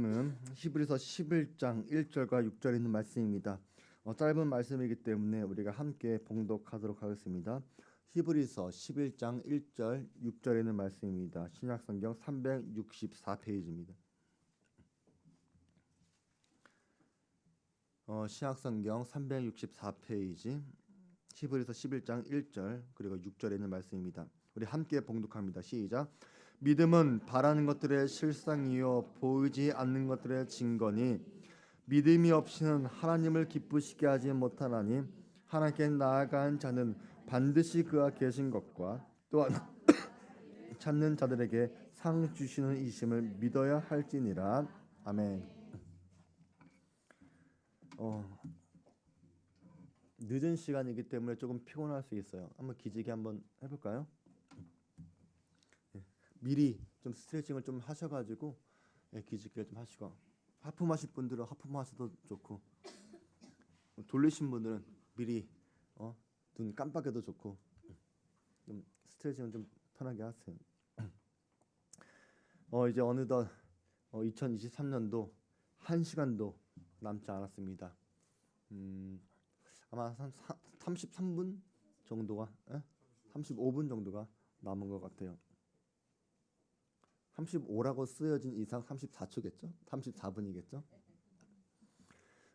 말씀은 히브리서 11장 1절과 6절에 있는 말씀입니다. 짧은 말씀이기 때문에 우리가 함께 봉독하도록 하겠습니다. 히브리서 11장 1절 6절에 있는 말씀입니다. 신약성경 364페이지입니다. 신약성경 364페이지 히브리서 11장 1절 그리고 6절에 있는 말씀입니다. 우리 함께 봉독합니다. 시작. 믿음은 바라는 것들의 실상이요 보이지 않는 것들의 증거니 믿음이 없이는 하나님을 기쁘시게 하지 못하나니 하나님께 나아간 자는 반드시 그가 계신 것과 또한 찾는 자들에게 상 주시는 이심을 믿어야 할지니라. 아멘. 늦은 시간이기 때문에 조금 피곤할 수 있어요. 한번 기지개 한번 해볼까요? 미리 좀 스트레칭을 좀 하셔가지고 기지개를 좀 하시고, 하품하실 분들은 하품하셔도 좋고, 돌리신 분들은 미리 눈 깜빡여도 좋고, 좀 스트레칭을 좀 편하게 하세요. 이제 어느덧 2023년도 1시간도 남지 않았습니다. 아마 한 33분 정도가 35분 정도가 남은 것 같아요. 35라고 쓰여진 이상 34초겠죠? 34분이겠죠?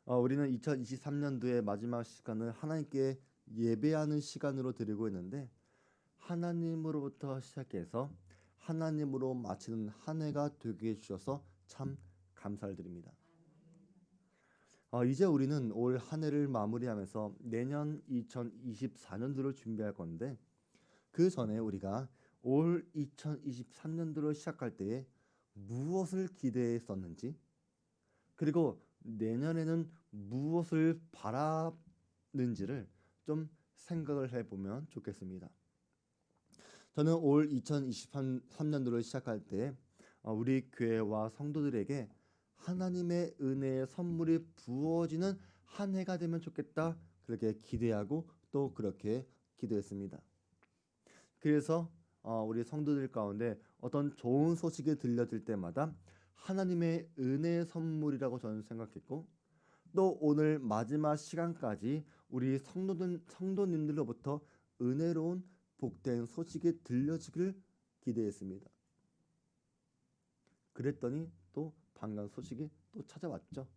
우리는 2023년도의 마지막 시간을 하나님께 예배하는 시간으로 드리고 있는데, 하나님으로부터 시작해서 하나님으로 마치는 한 해가 되게 해주셔서 참 감사를 드립니다. 이제 우리는 올 한 해를 마무리하면서 내년 2024년도를 준비할 건데, 그 전에 우리가 올 2023년도를 시작할 때에 무엇을 기대했었는지, 그리고 내년에는 무엇을 바라는지를 좀 생각을 해보면 좋겠습니다. 저는 올 2023년도를 시작할 때 우리 교회와 성도들에게 하나님의 은혜의 선물이 부어지는 한 해가 되면 좋겠다, 그렇게 기대하고 또 그렇게 기도했습니다. 그래서 우리 성도들 가운데 어떤 좋은 소식이 들려질 때마다 하나님의 은혜의 선물이라고 저는 생각했고, 또 오늘 마지막 시간까지 우리 성도님들로부터 은혜로운 복된 소식이 들려지길 기대했습니다. 그랬더니 또 반가운 소식이 또 찾아왔죠.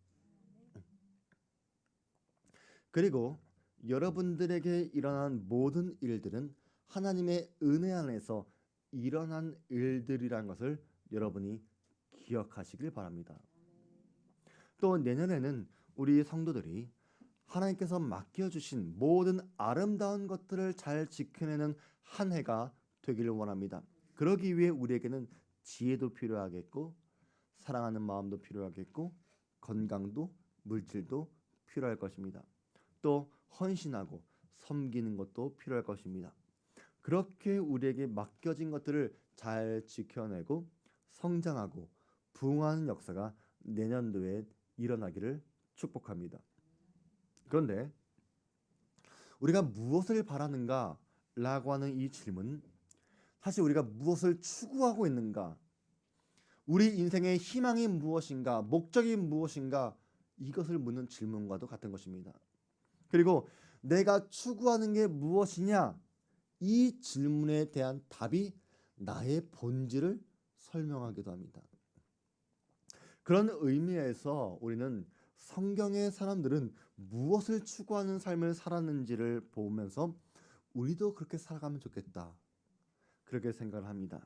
그리고 여러분들에게 일어난 모든 일들은 하나님의 은혜 안에서 일어난 일들이라는 것을 여러분이 기억하시길 바랍니다. 또 내년에는 우리 성도들이 하나님께서 맡겨주신 모든 아름다운 것들을 잘 지켜내는 한 해가 되기를 원합니다. 그러기 위해 우리에게는 지혜도 필요하겠고, 사랑하는 마음도 필요하겠고, 건강도 물질도 필요할 것입니다. 또 헌신하고 섬기는 것도 필요할 것입니다. 그렇게 우리에게 맡겨진 것들을 잘 지켜내고 성장하고 부흥하는 역사가 내년도에 일어나기를 축복합니다. 그런데 우리가 무엇을 바라는가 라고 하는 이 질문, 사실 우리가 무엇을 추구하고 있는가, 우리 인생의 희망이 무엇인가, 목적이 무엇인가, 이것을 묻는 질문과도 같은 것입니다. 그리고 내가 추구하는 게 무엇이냐, 이 질문에 대한 답이 나의 본질을 설명하기도 합니다. 그런 의미에서 우리는 성경의 사람들은 무엇을 추구하는 삶을 살았는지를 보면서 우리도 그렇게 살아가면 좋겠다, 그렇게 생각을 합니다.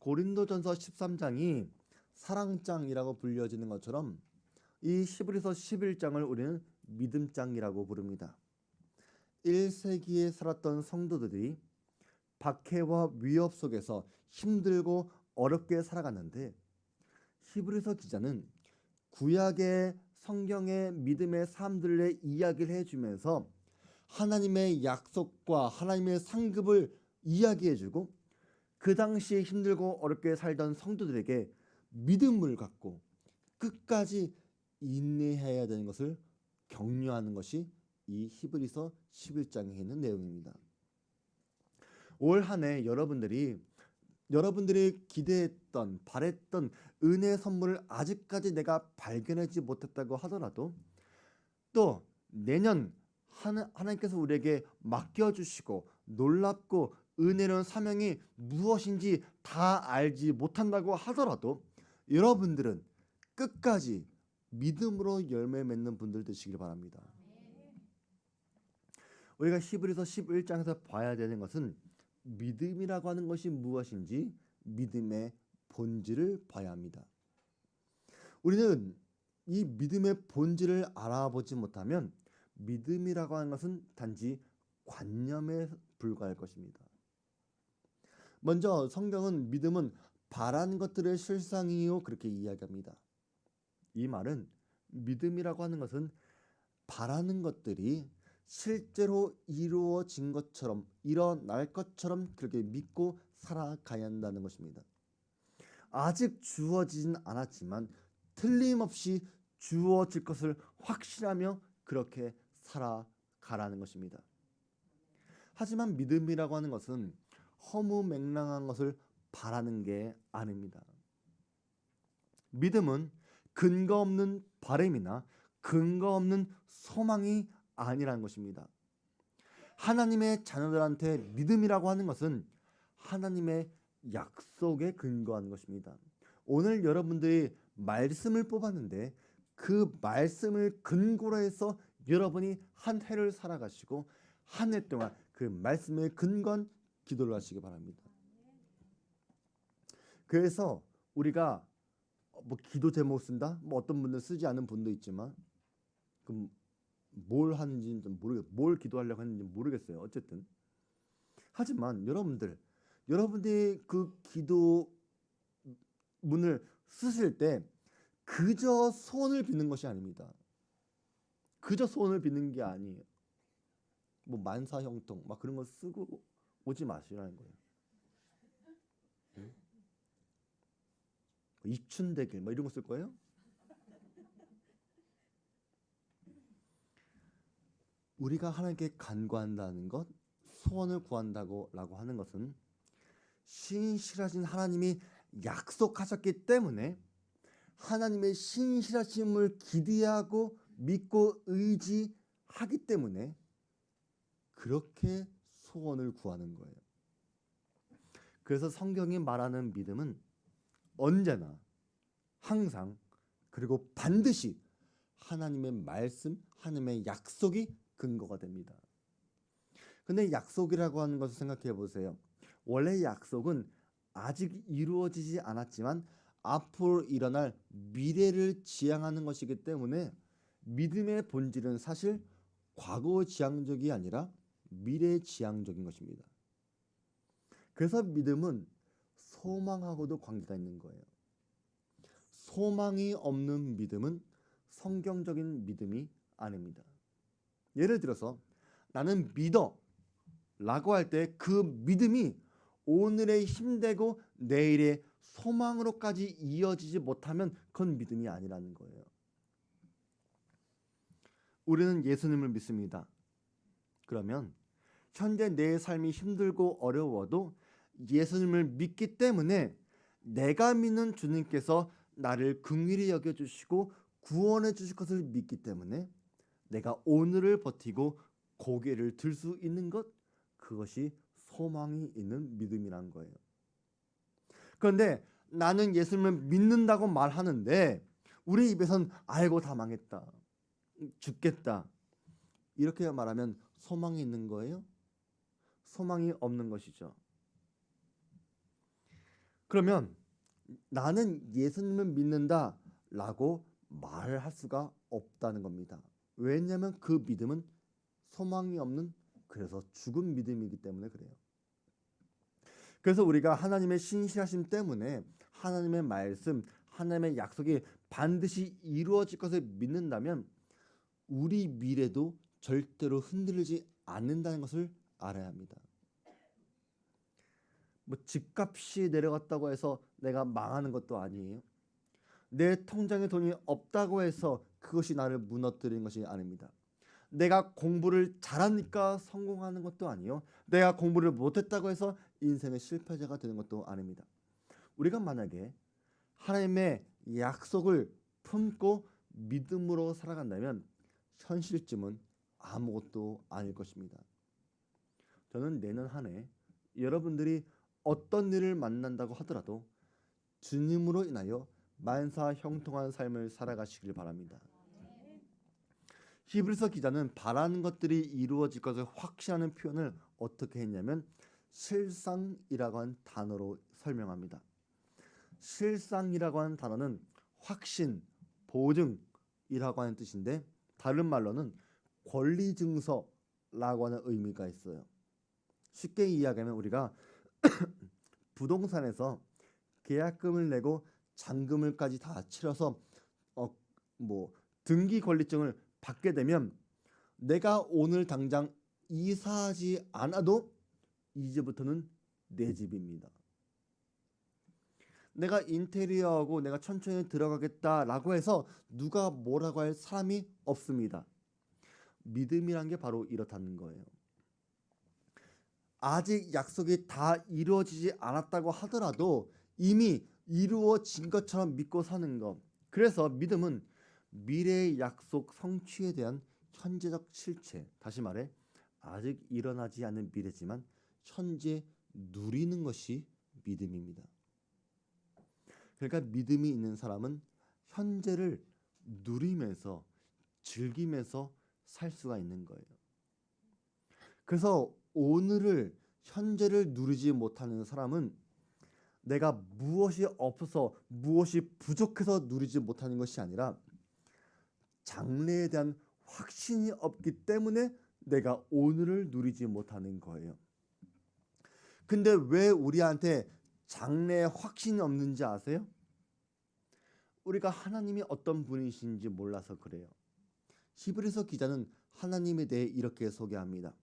고린도전서 13장이 사랑장이라고 불려지는 것처럼 이 히브리서 11장을 우리는 믿음장이라고 부릅니다. 1세기에 살았던 성도들이 박해와 위협 속에서 힘들고 어렵게 살아갔는데, 히브리서 기자는 구약의 성경의 믿음의 사람들의 이야기를 해주면서 하나님의 약속과 하나님의 상급을 이야기해주고, 그 당시에 힘들고 어렵게 살던 성도들에게 믿음을 갖고 끝까지 인내해야 되는 것을 격려하는 것이 이 히브리서 11장에 있는 내용입니다. 올 한 해 여러분들이 여러분들이 기대했던 바랬던 은혜 선물을 아직까지 내가 발견하지 못했다고 하더라도 또 내년 하나님께서 우리에게 맡겨주시고 놀랍고 은혜로운 사명이 무엇인지 다 알지 못한다고 하더라도 여러분들은 끝까지 믿음으로 열매 맺는 분들 되시길 바랍니다. 우리가 히브리서 11장에서 봐야 되는 것은 믿음이라고 하는 것이 무엇인지 믿음의 본질을 봐야 합니다. 우리는 이 믿음의 본질을 알아보지 못하면 믿음이라고 하는 것은 단지 관념에 불과할 것입니다. 먼저 성경은 믿음은 바라는 것들의 실상이요 그렇게 이야기합니다. 이 말은 믿음이라고 하는 것은 바라는 것들이 실제로 이루어진 것처럼 일어날 것처럼 그렇게 믿고 살아가야 한다는 것입니다. 아직 주어지진 않았지만 틀림없이 주어질 것을 확신하며 그렇게 살아가라는 것입니다. 하지만 믿음이라고 하는 것은 허무맹랑한 것을 바라는 게 아닙니다. 믿음은 근거 없는 바람이나 근거 없는 소망이 아니라는 것입니다. 하나님의 자녀들한테 믿음이라고 하는 것은 하나님의 약속에 근거하는 것입니다. 오늘 여러분들이 말씀을 뽑았는데 그 말씀을 근거로 해서 여러분이 한 해를 살아가시고 한 해 동안 그 말씀에 근거한 기도를 하시기 바랍니다. 그래서 우리가 기도 제목 쓴다? 어떤 분들 쓰지 않은 분도 있지만 그럼 뭘 하는지는 좀 뭘 기도하려고 했는지 모르겠어요. 어쨌든 하지만 여러분들이 그 기도 문을 쓰실 때 그저 소원을 비는 것이 아닙니다. 그저 소원을 비는 게 아니에요. 만사형통 그런 거 쓰고 오지 마시라는 거예요. 입춘대길 이런 거 쓸 거예요? 우리가 하나님께 간구한다는 것, 소원을 구한다고라고 하는 것은 신실하신 하나님이 약속하셨기 때문에 하나님의 신실하심을 기대하고 믿고 의지하기 때문에 그렇게 소원을 구하는 거예요. 그래서 성경이 말하는 믿음은 언제나 항상 그리고 반드시 하나님의 말씀, 하나님의 약속이 근거가 됩니다. 근데 약속이라고 하는 것을 생각해 보세요. 원래 약속은 아직 이루어지지 않았지만 앞으로 일어날 미래를 지향하는 것이기 때문에 믿음의 본질은 사실 과거 지향적이 아니라 미래 지향적인 것입니다. 그래서 믿음은 소망하고도 관계가 있는 거예요. 소망이 없는 믿음은 성경적인 믿음이 아닙니다. 예를 들어서 나는 믿어 라고 할 때 그 믿음이 오늘의 힘되고 내일의 소망으로까지 이어지지 못하면 그건 믿음이 아니라는 거예요. 우리는 예수님을 믿습니다. 그러면 현재 내 삶이 힘들고 어려워도 예수님을 믿기 때문에 내가 믿는 주님께서 나를 긍휼히 여겨주시고 구원해 주실 것을 믿기 때문에 내가 오늘을 버티고 고개를 들 수 있는 것, 그것이 소망이 있는 믿음이란 거예요. 그런데 나는 예수님을 믿는다고 말하는데 우리 입에선 아이고 다 망했다, 죽겠다 이렇게 말하면 소망이 있는 거예요? 소망이 없는 것이죠. 그러면 나는 예수님을 믿는다라고 말을 할 수가 없다는 겁니다. 왜냐하면 그 믿음은 소망이 없는, 그래서 죽은 믿음이기 때문에 그래요. 그래서 우리가 하나님의 신실하심 때문에 하나님의 말씀, 하나님의 약속이 반드시 이루어질 것을 믿는다면 우리 미래도 절대로 흔들리지 않는다는 것을 알아야 합니다. 집값이 내려갔다고 해서 내가 망하는 것도 아니에요. 내 통장에 돈이 없다고 해서 그것이 나를 무너뜨리는 것이 아닙니다. 내가 공부를 잘하니까 성공하는 것도 아니요. 내가 공부를 못했다고 해서 인생의 실패자가 되는 것도 아닙니다. 우리가 만약에 하나님의 약속을 품고 믿음으로 살아간다면 현실쯤은 아무것도 아닐 것입니다. 저는 내년 한 해 여러분들이 어떤 일을 만난다고 하더라도 주님으로 인하여 만사 형통한 삶을 살아가시길 바랍니다. 히브리서 기자는 바라는 것들이 이루어질 것을 확신하는 표현을 어떻게 했냐면 실상이라고 한 단어로 설명합니다. 실상이라고 하는 단어는 확신, 보증이라고 하는 뜻인데 다른 말로는 권리 증서라고 하는 의미가 있어요. 쉽게 이야기하면 우리가 부동산에서 계약금을 내고 잔금을까지 다 치러서 등기 권리증을 받게 되면 내가 오늘 당장 이사하지 않아도 이제부터는 내 집입니다. 내가 인테리어하고 내가 천천히 들어가겠다라고 해서 누가 뭐라고 할 사람이 없습니다. 믿음이란 게 바로 이렇다는 거예요. 아직 약속이 다 이루어지지 않았다고 하더라도 이미 이루어진 것처럼 믿고 사는 것. 그래서 믿음은 미래의 약속 성취에 대한 현재적 실체. 다시 말해 아직 일어나지 않은 미래지만 현재 누리는 것이 믿음입니다. 그러니까 믿음이 있는 사람은 현재를 누리면서 즐기면서 살 수가 있는 거예요. 그래서 오늘을 현재를 누리지 못하는 사람은 내가 무엇이 없어서 무엇이 부족해서 누리지 못하는 것이 아니라 장래에 대한 확신이 없기 때문에 내가 오늘을 누리지 못하는 거예요. 근데 왜 우리한테 장래에 확신이 없는지 아세요? 우리가 하나님이 어떤 분이신지 몰라서 그래요. 히브리서 기자는 하나님에 대해 이렇게 소개합니다.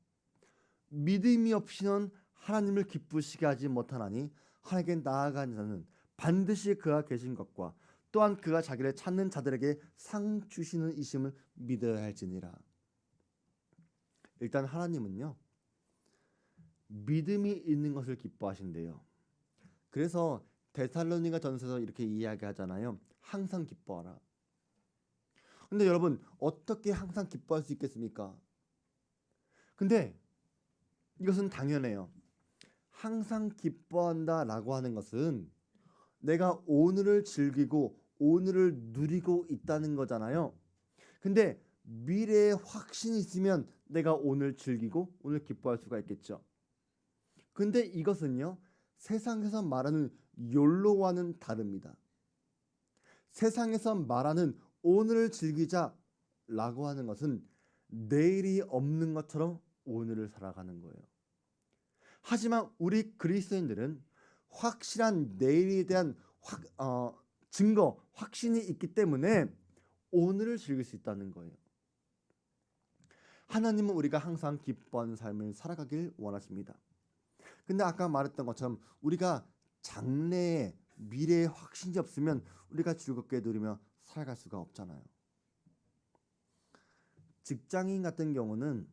믿음이 없이는 하나님을 기쁘시게 하지 못하나니 하나님께 나아간 자는 반드시 그가 계신 것과 또한 그가 자기를 찾는 자들에게 상 주시는 이심을 믿어야 할지니라. 일단 하나님은요, 믿음이 있는 것을 기뻐하신대요. 그래서 데살로니가 전서에서 이렇게 이야기하잖아요. 항상 기뻐하라. 근데 여러분 어떻게 항상 기뻐할 수 있겠습니까? 근데 이것은 당연해요. 항상 기뻐한다라고 하는 것은 내가 오늘을 즐기고 오늘을 누리고 있다는 거잖아요. 근데 미래에 확신이 있으면 내가 오늘 즐기고 오늘 기뻐할 수가 있겠죠. 근데 이것은요, 세상에서 말하는 욜로와는 다릅니다. 세상에서 말하는 오늘을 즐기자라고 하는 것은 내일이 없는 것처럼 오늘을 살아가는 거예요. 하지만 우리 그리스도인들은 확실한 내일에 대한 증거, 확신이 있기 때문에 오늘을 즐길 수 있다는 거예요. 하나님은 우리가 항상 기뻐하는 삶을 살아가길 원하십니다. 근데 아까 말했던 것처럼 우리가 장래에 미래에 확신이 없으면 우리가 즐겁게 누리며 살아갈 수가 없잖아요. 직장인 같은 경우는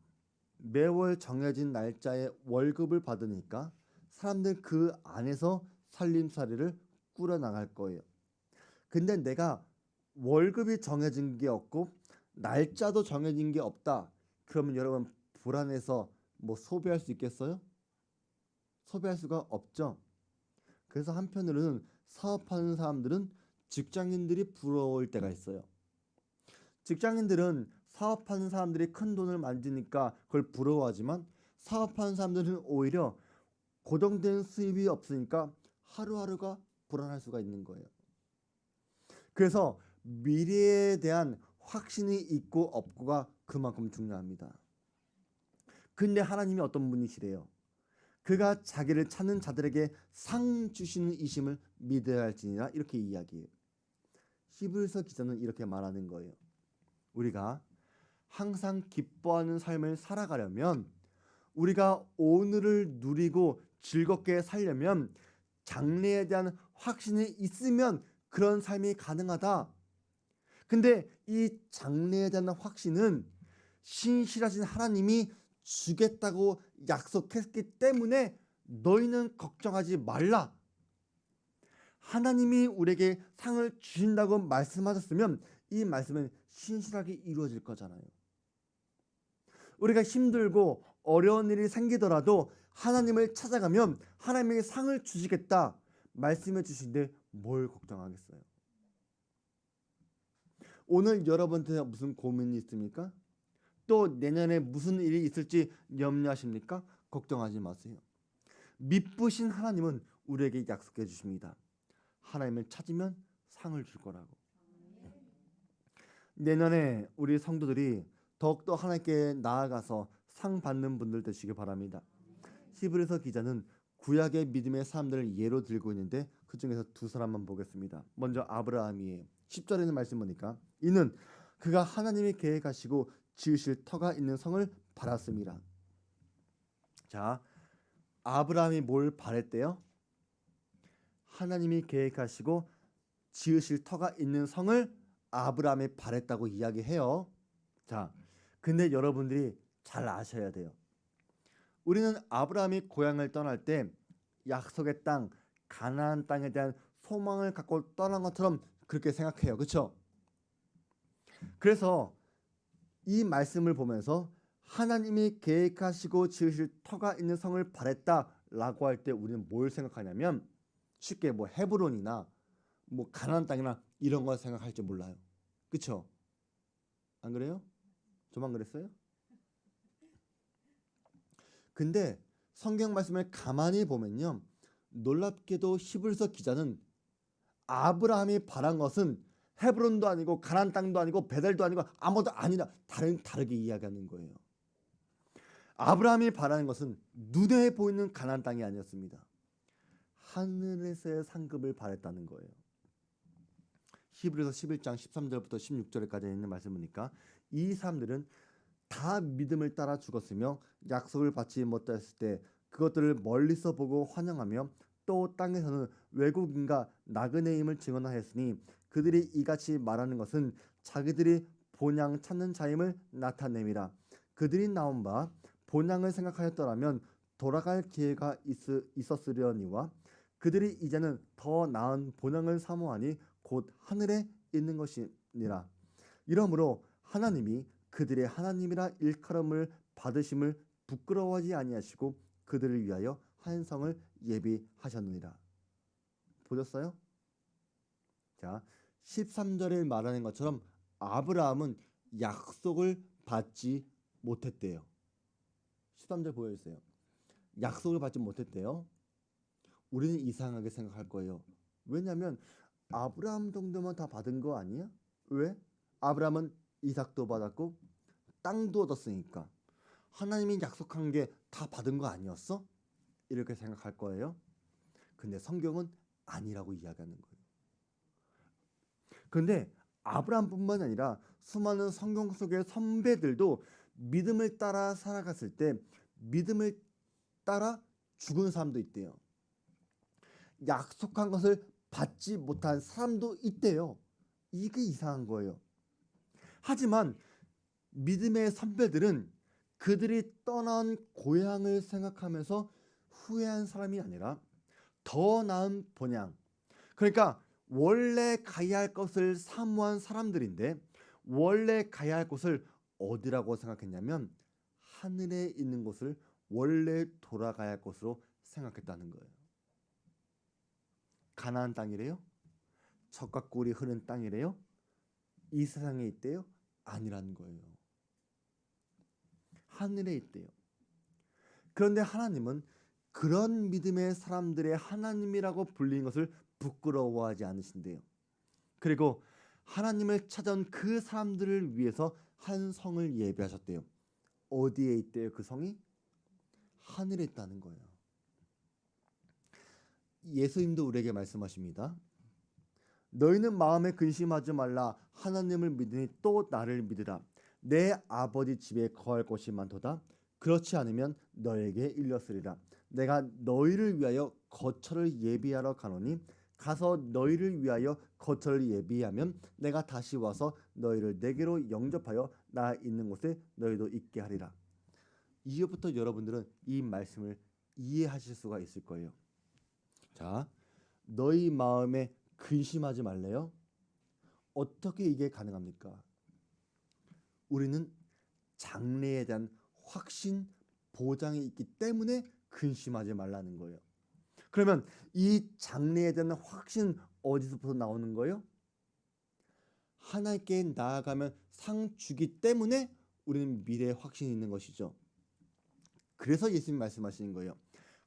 매월 정해진 날짜에 월급을 받으니까 사람들 그 안에서 살림살이를 꾸려나갈 거예요. 근데 내가 월급이 정해진 게 없고 날짜도 정해진 게 없다. 그러면 여러분 불안해서 소비할 수 있겠어요? 소비할 수가 없죠. 그래서 한편으로는 사업하는 사람들은 직장인들이 부러울 때가 있어요. 직장인들은 사업하는 사람들이 큰 돈을 만지니까 그걸 부러워하지만 사업하는 사람들은 오히려 고정된 수입이 없으니까 하루하루가 불안할 수가 있는 거예요. 그래서 미래에 대한 확신이 있고 없고가 그만큼 중요합니다. 근데 하나님이 어떤 분이시래요? 그가 자기를 찾는 자들에게 상 주시는 이심을 믿어야 할지니라 이렇게 이야기해요. 히브리서 기자는 이렇게 말하는 거예요. 우리가 항상 기뻐하는 삶을 살아가려면 우리가 오늘을 누리고 즐겁게 살려면 장래에 대한 확신이 있으면 그런 삶이 가능하다. 근데 이 장래에 대한 확신은 신실하신 하나님이 주겠다고 약속했기 때문에 너희는 걱정하지 말라. 하나님이 우리에게 상을 주신다고 말씀하셨으면 이 말씀은 신실하게 이루어질 거잖아요. 우리가 힘들고 어려운 일이 생기더라도 하나님을 찾아가면 하나님에게 상을 주시겠다 말씀해 주신데 뭘 걱정하겠어요? 오늘 여러분한테 무슨 고민이 있습니까? 또 내년에 무슨 일이 있을지 염려하십니까? 걱정하지 마세요. 미쁘신 하나님은 우리에게 약속해 주십니다. 하나님을 찾으면 상을 줄 거라고. 내년에 우리 성도들이 더욱더 하나님께 나아가서 상 받는 분들 되시길 바랍니다. 히브리서 기자는 구약의 믿음의 사람들을 예로 들고 있는데 그 중에서 두 사람만 보겠습니다. 먼저 아브라함이에요. 10절에 있는 말씀 보니까 이는 그가 하나님이 계획하시고 지으실 터가 있는 성을 바랐습니다. 자, 아브라함이 뭘 바랬대요? 하나님이 계획하시고 지으실 터가 있는 성을 아브라함이 바랬다고 이야기해요. 자, 근데 여러분들이 잘 아셔야 돼요. 우리는 아브라함이 고향을 떠날 때 약속의 땅, 가나안 땅에 대한 소망을 갖고 떠난 것처럼 그렇게 생각해요. 그렇죠? 그래서 이 말씀을 보면서 하나님이 계획하시고 지으실 터가 있는 성을 바랬다라고 할 때 우리는 뭘 생각하냐면 쉽게 뭐 헤브론이나 뭐 가나안 땅이나 이런 걸 생각할지 몰라요. 그렇죠? 안 그래요? 저만 그랬어요? 근데 성경 말씀을 가만히 보면요, 놀랍게도 히브리서 기자는 아브라함이 바란 것은 헤브론도 아니고 가나안 땅도 아니고 베델도 아니고 아무도 아니라 다르게 이야기하는 거예요. 아브라함이 바라는 것은 눈에 보이는 가나안 땅이 아니었습니다. 하늘에서의 상급을 바랬다는 거예요. 히브리서 11장 13절부터 16절까지 있는 말씀 보니까 이 사람들은 다 믿음을 따라 죽었으며 약속을 받지 못했을 때 그것들을 멀리서 보고 환영하며 또 땅에서는 외국인과 나그네임을 증언하였으니 그들이 이같이 말하는 것은 자기들이 본향 찾는 자임을 나타냄이라. 그들이 나온 바 본향을 생각하였더라면 돌아갈 기회가 있었으려니와 그들이 이제는 더 나은 본향을 사모하니 곧 하늘에 있는 것이니라. 이러므로 하나님이 그들의 하나님이라 일컬음을 받으심을 부끄러워하지 아니하시고 그들을 위하여 한 성을 예비하셨느니라. 보셨어요? 자, 13절에 말하는 것처럼 아브라함은 약속을 받지 못했대요. 13절 보여주세요. 약속을 받지 못했대요. 우리는 이상하게 생각할 거예요. 왜냐하면 아브라함 정도면 다 받은 거 아니야? 왜? 아브라함은 이삭도 받았고 땅도 얻었으니까 하나님이 약속한 게 다 받은 거 아니었어? 이렇게 생각할 거예요. 근데 성경은 아니라고 이야기하는 거예요. 근데 아브라함뿐만 아니라 수많은 성경 속의 선배들도 믿음을 따라 살아갔을 때 믿음을 따라 죽은 사람도 있대요. 약속한 것을 받지 못한 사람도 있대요. 이게 이상한 거예요. 하지만 믿음의 선배들은 그들이 떠난 고향을 생각하면서 후회한 사람이 아니라 더 나은 본향, 그러니까 원래 가야 할 것을 사모한 사람들인데 원래 가야 할 곳을 어디라고 생각했냐면 하늘에 있는 곳을 원래 돌아가야 할 곳으로 생각했다는 거예요. 가나안 땅이래요? 젖과 꿀이 흐르는 땅이래요? 이 세상에 있대요? 아니라는 거예요. 하늘에 있대요. 그런데 하나님은 그런 믿음의 사람들의 하나님이라고 불리는 것을 부끄러워하지 않으신대요. 그리고 하나님을 찾아온 그 사람들을 위해서 한 성을 예비하셨대요. 어디에 있대요? 그 성이? 하늘에 있다는 거예요. 예수님도 우리에게 말씀하십니다. 너희는 마음에 근심하지 말라. 하나님을 믿으니 또 나를 믿으라. 내 아버지 집에 거할 곳이 많도다. 그렇지 않으면 너에게 일렀으리라. 내가 너희를 위하여 거처를 예비하러 가노니 가서 너희를 위하여 거처를 예비하면 내가 다시 와서 너희를 내게로 영접하여 나 있는 곳에 너희도 있게 하리라. 이제부터 여러분들은 이 말씀을 이해하실 수가 있을 거예요. 자, 너희 마음에 근심하지 말래요. 어떻게 이게 가능합니까? 우리는 장래에 대한 확신, 보장이 있기 때문에 근심하지 말라는 거예요. 그러면 이 장래에 대한 확신 어디서부터 나오는 거예요? 하나님께 나아가면 상 주기 때문에 우리는 미래에 확신이 있는 것이죠. 그래서 예수님 말씀하시는 거예요.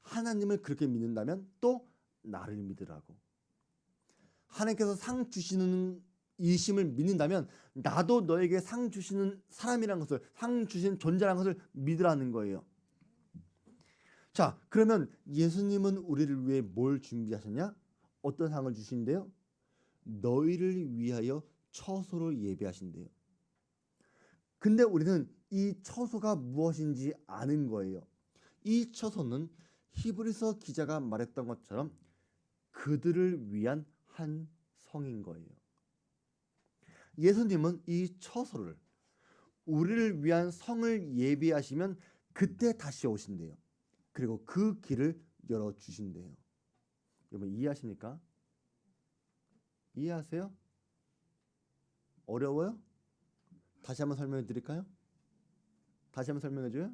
하나님을 그렇게 믿는다면 또 나를 믿으라고. 하나님께서 상 주시는 이심을 믿는다면 나도 너에게 상 주시는 사람이라는 것을, 상 주시는 존재라는 것을 믿으라는 거예요. 자, 그러면 예수님은 우리를 위해 뭘 준비하셨냐? 어떤 상을 주신대요? 너희를 위하여 처소를 예비하신대요. 근데 우리는 이 처소가 무엇인지 아는 거예요. 이 처소는 히브리서 기자가 말했던 것처럼 그들을 위한 한 성인 거예요. 예수님은 이 처소를, 우리를 위한 성을 예비하시면 그때 다시 오신대요. 그리고 그 길을 열어주신대요. 여러분 이해하십니까? 이해하세요? 어려워요? 다시 한번 설명해 드릴까요? 다시 한번 설명해 줘요?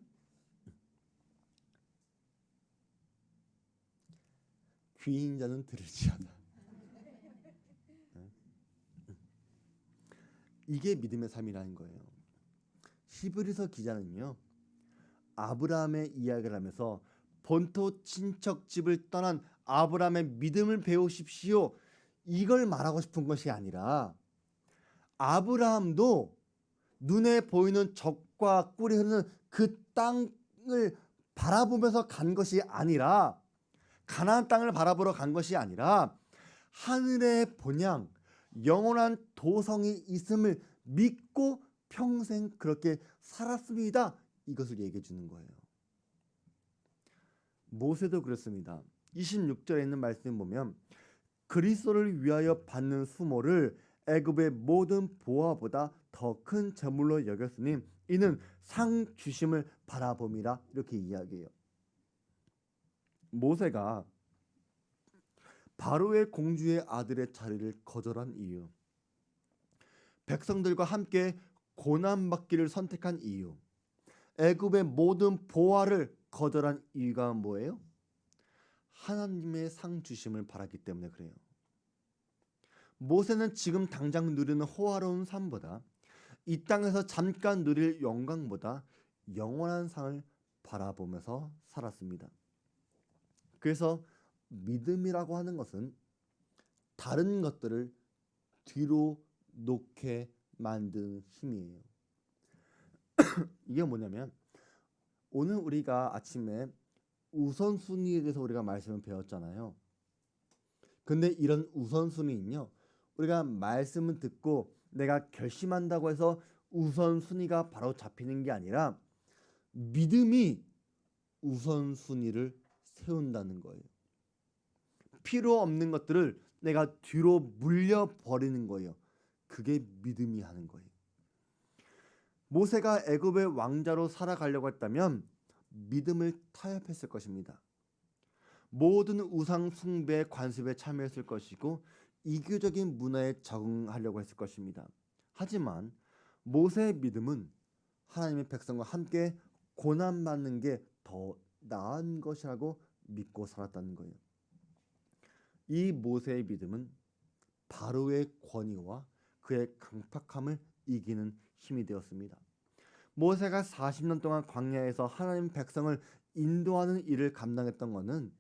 귀인 자는 들을지어다. 이게 믿음의 삶이라는 거예요. 히브리서 기자는요, 아브라함의 이야기를 하면서 본토 친척 집을 떠난 아브라함의 믿음을 배우십시오, 이걸 말하고 싶은 것이 아니라 아브라함도 눈에 보이는 적과 꿀이 흐르는 그 땅을 바라보면서 간 것이 아니라, 가나안 땅을 바라보러 간 것이 아니라 하늘의 본향, 영원한 도성이 있음을 믿고 평생 그렇게 살았습니다. 이것을 얘기해 주는 거예요. 모세도 그렇습니다. 26절에 있는 말씀 보면 그리스도를 위하여 받는 수모를 애굽의 모든 보화보다 더 큰 재물로 여겼으니 이는 상 주심을 바라봄이라, 이렇게 이야기해요. 모세가 바로의 공주의 아들의 자리를 거절한 이유, 백성들과 함께 고난받기를 선택한 이유, 애굽의 모든 보화를 거절한 이유가 뭐예요? 하나님의 상 주심을 바랐기 때문에 그래요. 모세는 지금 당장 누리는 호화로운 삶보다, 이 땅에서 잠깐 누릴 영광보다 영원한 상을 바라보면서 살았습니다. 그래서 믿음이라고 하는 것은 다른 것들을 뒤로 놓게 만드는 힘이에요. 이게 뭐냐면, 오늘 우리가 아침에 우선순위에 대해서 우리가 말씀을 배웠잖아요. 근데 이런 우선순위는요, 우리가 말씀을 듣고 내가 결심한다고 해서 우선순위가 바로 잡히는 게 아니라 믿음이 우선순위를 세운다는 거예요. 필요 없는 것들을 내가 뒤로 물려버리는 거예요. 그게 믿음이 하는 거예요. 모세가 애굽의 왕자로 살아가려고 했다면 믿음을 타협했을 것입니다. 모든 우상 숭배 관습에 참여했을 것이고 이교적인 문화에 적응하려고 했을 것입니다. 하지만 모세의 믿음은 하나님의 백성과 함께 고난받는 게 더 나은 것이라고 믿고 살았다는 거예요. 이 모세의 믿음은 바로의 권위와 그의 강팍함을 이기는 힘이 되었습니다. 모세가 40년 동안 광야에서 하나님 백성을 인도하는 일을 감당했던 것은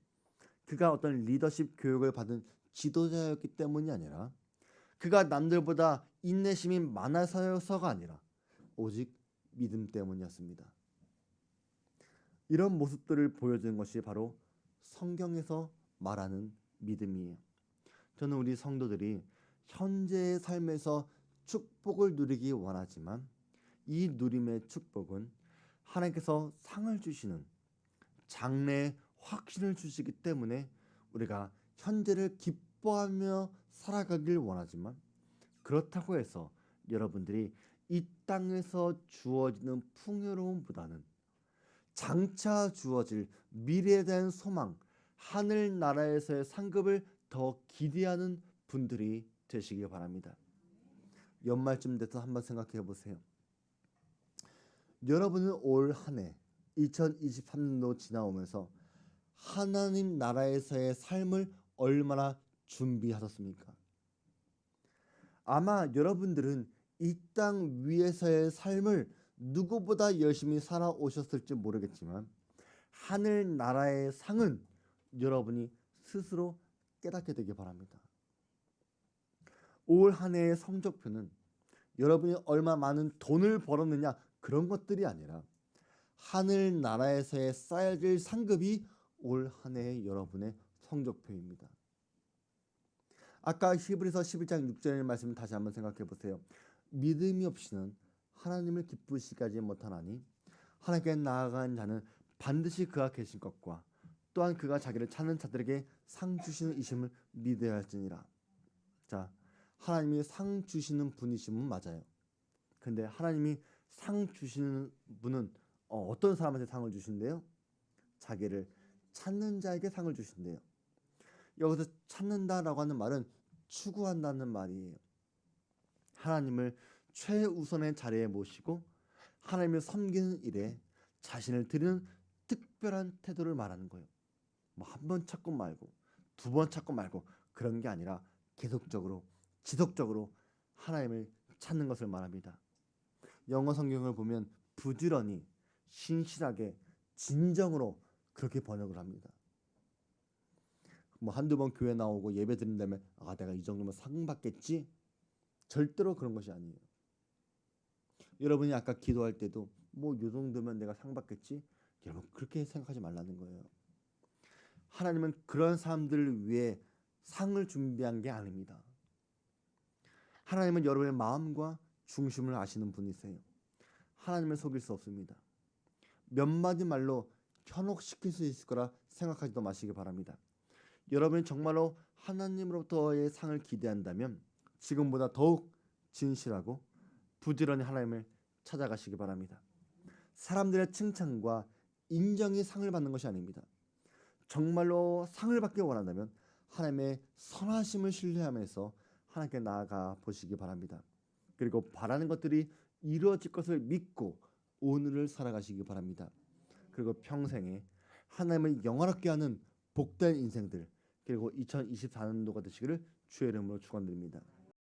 그가 어떤 리더십 교육을 받은 지도자였기 때문이 아니라, 그가 남들보다 인내심이 많아서가 아니라 오직 믿음 때문이었습니다. 이런 모습들을 보여주는 것이 바로 성경에서 말하는 믿음이에요. 저는 우리 성도들이 현재의 삶에서 축복을 누리기 원하지만 이 누림의 축복은 하나님께서 상을 주시는 장래의 확신을 주시기 때문에 우리가 현재를 기뻐하며 살아가길 원하지만, 그렇다고 해서 여러분들이 이 땅에서 주어지는 풍요로움보다는 장차 주어질 미래에 대한 소망, 하늘나라에서의 상급을 더 기대하는 분들이 되시길 바랍니다. 연말쯤 돼서 한번 생각해 보세요. 여러분은 올 한 해 2023년도 지나오면서 하나님 나라에서의 삶을 얼마나 준비하셨습니까? 아마 여러분들은 이 땅 위에서의 삶을 누구보다 열심히 살아오셨을지 모르겠지만 하늘 나라의 상은 여러분이 스스로 깨닫게 되길 바랍니다. 올 한 해의 성적표는 여러분이 얼마 많은 돈을 벌었느냐 그런 것들이 아니라 하늘 나라에서의 쌓여질 상급이 올 한 해의 여러분의 성적표입니다. 아까 히브리서 11장 6절의 말씀을 다시 한번 생각해 보세요. 믿음이 없이는 하나님을 기쁘시게 하지 못하나니 하나님께 나아가는 자는 반드시 그가 계신 것과 또한 그가 자기를 찾는 자들에게 상 주시는 이심을 믿어야 할지니라. 자, 하나님이 상 주시는 분이심은 맞아요. 근데 하나님이 상 주시는 분은 어떤 사람한테 상을 주신대요? 자기를 찾는 자에게 상을 주신대요. 여기서 찾는다라고 하는 말은 추구한다는 말이에요. 하나님을 최우선의 자리에 모시고 하나님을 섬기는 일에 자신을 드리는 특별한 태도를 말하는 거예요. 뭐 한 번 찾고 말고 두 번 찾고 말고 그런 게 아니라 계속적으로 지속적으로 하나님을 찾는 것을 말합니다. 영어 성경을 보면 부지런히 신실하게 진정으로 그렇게 번역을 합니다. 뭐 한두 번 교회 나오고 예배 드린 다음에 내가 이 정도면 상 받겠지? 절대로 그런 것이 아니에요. 여러분이 아까 기도할 때도 뭐 이 정도면 내가 상 받겠지? 여러분 그렇게 생각하지 말라는 거예요. 하나님은 그런 사람들을 위해 상을 준비한 게 아닙니다. 하나님은 여러분의 마음과 중심을 아시는 분이세요. 하나님을 속일 수 없습니다. 몇 마디 말로 현혹시킬 수 있을 거라 생각하지도 마시기 바랍니다. 여러분이 정말로 하나님으로부터의 상을 기대한다면 지금보다 더욱 진실하고 부지런히 하나님을 찾아가시기 바랍니다. 사람들의 칭찬과 인정이 상을 받는 것이 아닙니다. 정말로 상을 받기 원한다면 하나님의 선하심을 신뢰하면서 하나님께 나아가 보시기 바랍니다. 그리고 바라는 것들이 이루어질 것을 믿고 오늘을 살아가시기 바랍니다. 그리고 평생에 하나님을 영화롭게 하는 복된 인생들 그리고 2024년도가 되시기를 주의 이름으로 축원드립니다.